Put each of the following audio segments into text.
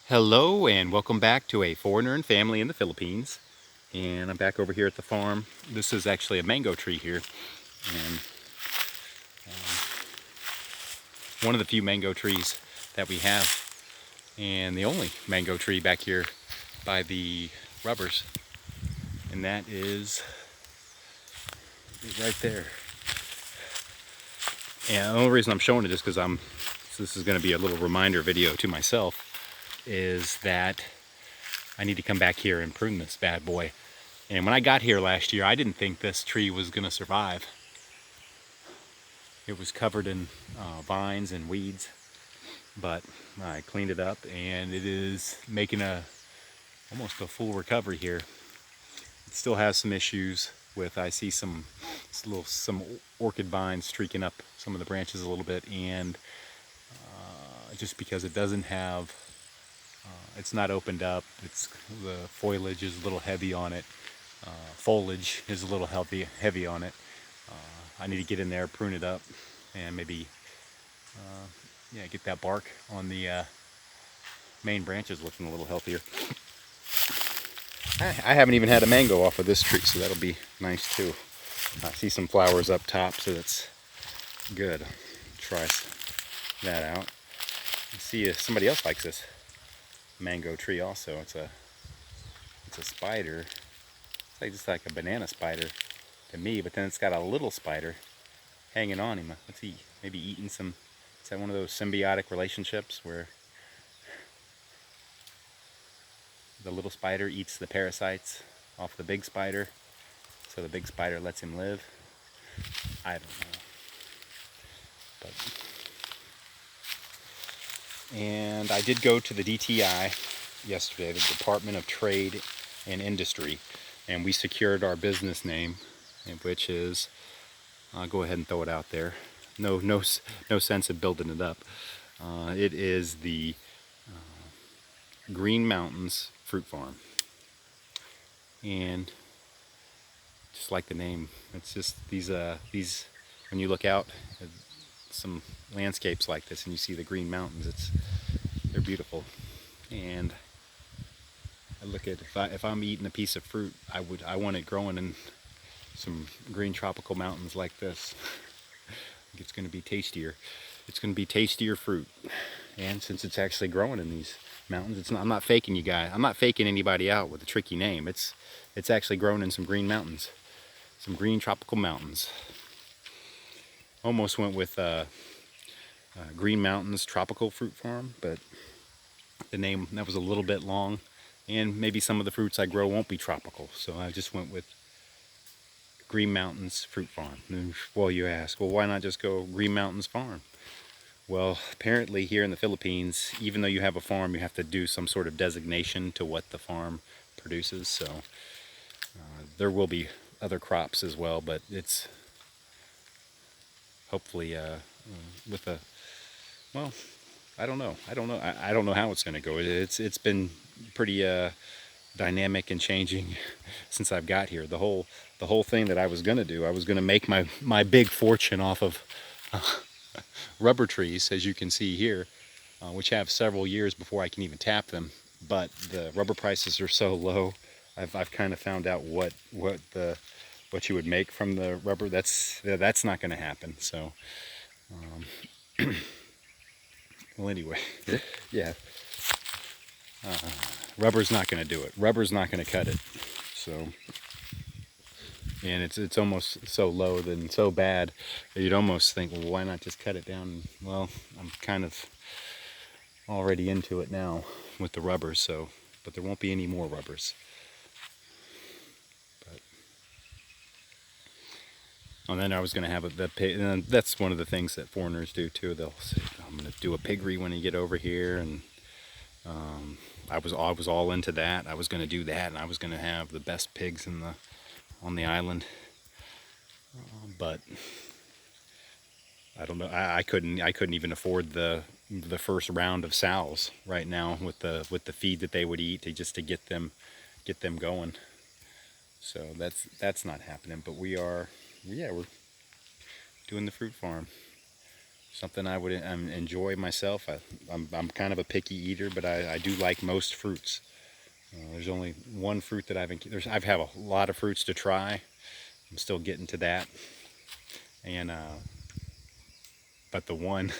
Hello and welcome back to A Foreigner and Family in the Philippines. And I'm back over here at the farm. This is actually a mango tree here, and one of the few mango trees that we have, and the only mango tree back here by the rubbers, and that is it right there. And the only reason I'm showing it is because this is going to be a little reminder video to myself, is that I need to come back here and prune this bad boy. And when I got here last year, I didn't think this tree was going to survive. It was covered in vines and weeds, but I cleaned it up and it is making almost a full recovery here. It still has some issues with, I see some orchid vines streaking up some of the branches a little bit, and just because it doesn't have, it's not opened up, the foliage is a little heavy on it, foliage is a little heavy on it. I need to get in there, prune it up, and maybe get that bark on the main branches looking a little healthier. I haven't even had a mango off of this tree, so that'll be nice too. I see some flowers up top, so that's good. Try that out. See if somebody else likes this mango tree also. It's a spider. It's like just like a banana spider to me, but then it's got a little spider hanging on him. Let's see, maybe eating some. Is that one of those symbiotic relationships where the little spider eats the parasites off the big spider, so the big spider lets him live? I don't know. And I did go to the DTI yesterday, the Department of Trade and Industry, and we secured our business name, which is, I'll go ahead and throw it out there. No sense of building it up. It is the Green Mountains Fruit Farm, and just like the name, it's just these when you look out at some landscapes like this and you see the green mountains, they're beautiful. And I look at, if I'm eating a piece of fruit, I want it growing in some green tropical mountains like this. It's going to be tastier. It's going to be tastier fruit. And since it's actually growing in these mountains, I'm not faking you guys. I'm not faking anybody out with a tricky name. It's actually grown in some green mountains, some green tropical mountains. Almost went with Green Mountains Tropical Fruit Farm, but the name, that was a little bit long, and maybe some of the fruits I grow won't be tropical, so I just went with Green Mountains Fruit Farm. And, well, you ask, well, why not just go Green Mountains Farm? Well, apparently here in the Philippines, even though you have a farm, you have to do some sort of designation to what the farm produces, so there will be other crops as well, but it's hopefully with a, well, I don't know. I don't know how it's going to go. It's been pretty dynamic and changing since I've got here. The whole thing that I was going to do, I was going to make my big fortune off of rubber trees, as you can see here, which have several years before I can even tap them. But the rubber prices are so low. I've kind of found out what you would make from the rubber. That's not going to happen. So, well, anyway, yeah, rubber's not going to do it. Rubber's not going to cut it. So, and it's almost so low and so bad that you'd almost think, well, why not just cut it down? Well, I'm kind of already into it now with the rubbers, so, but there won't be any more rubbers. And then I was going to have the pig, and that's one of the things that foreigners do too. They'll say, I'm going to do a piggery when you get over here, and I was all into that. I was going to do that, and I was going to have the best pigs on the island. But I don't know. I couldn't even afford the first round of sows right now with the feed that they would eat to get them going. So that's not happening. But we're doing the fruit farm. something I would enjoy myself. I'm kind of a picky eater, but I do like most fruits. There's only one fruit that I've had a lot of fruits to try. I'm still getting to that, and but the one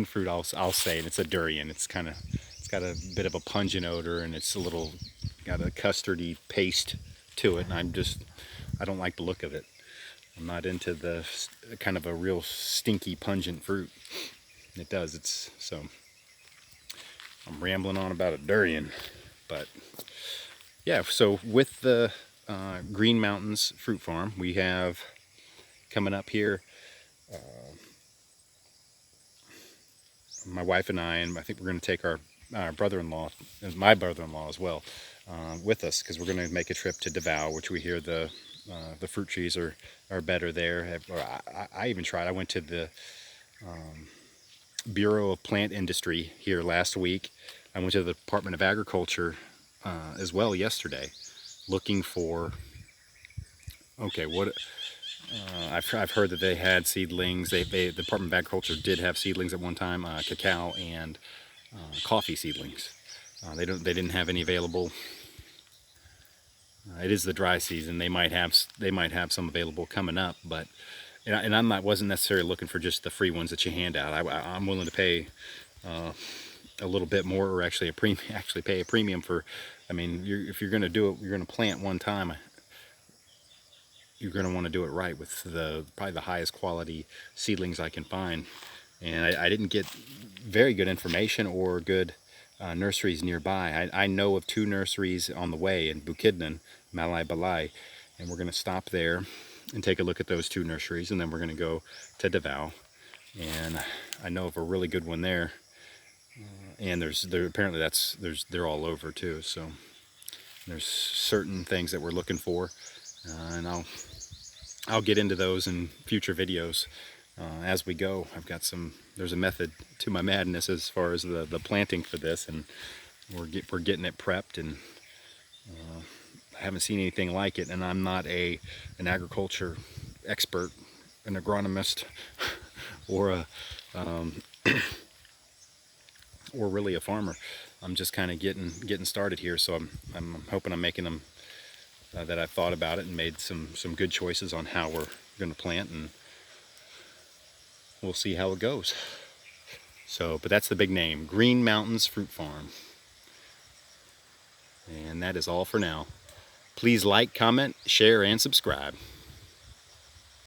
fruit I'll say, and it's a durian. It's got a bit of a pungent odor, and it's got a custardy paste to it, and I don't like the look of it. I'm not into the kind of a real stinky, pungent fruit. So I'm rambling on about a durian, but yeah. So with the Green Mountains Fruit Farm, we have coming up here. My wife and I think we're going to take our brother-in-law, and my brother-in-law as well, with us, because we're going to make a trip to Davao, which we hear the fruit trees are better there. I even tried. I went to the Bureau of Plant Industry here last week. I went to the Department of Agriculture as well yesterday, looking for. Okay, what? I've heard that they had seedlings. The Department of Agriculture did have seedlings at one time, cacao and coffee seedlings. They didn't have any available. It is the dry season. They might have some available coming up, but and wasn't necessarily looking for just the free ones that you hand out. I'm willing to pay a little bit more, or actually pay a premium for. I mean, if you're going to do it, you're going to plant one time. You're going to want to do it right with probably the highest quality seedlings I can find. And I didn't get very good information or good nurseries nearby. I know of 2 nurseries on the way in Bukidnon, Malay Balay, and we're going to stop there and take a look at those 2 nurseries, and then we're going to go to Davao. And I know of a really good one there. And apparently they're all over too. So there's certain things that we're looking for, and I'll get into those in future videos as we go. There's a method to my madness as far as the planting for this, and we're getting it prepped, and I haven't seen anything like it. And I'm not an agriculture expert, an agronomist, or or really a farmer. I'm just kind of getting started here, so I'm hoping I'm making them that I've thought about it and made some good choices on how we're going to plant, and we'll see how it goes. So, but that's the big name, Green Mountains Fruit Farm. And that is all for now. Please like, comment, share, and subscribe.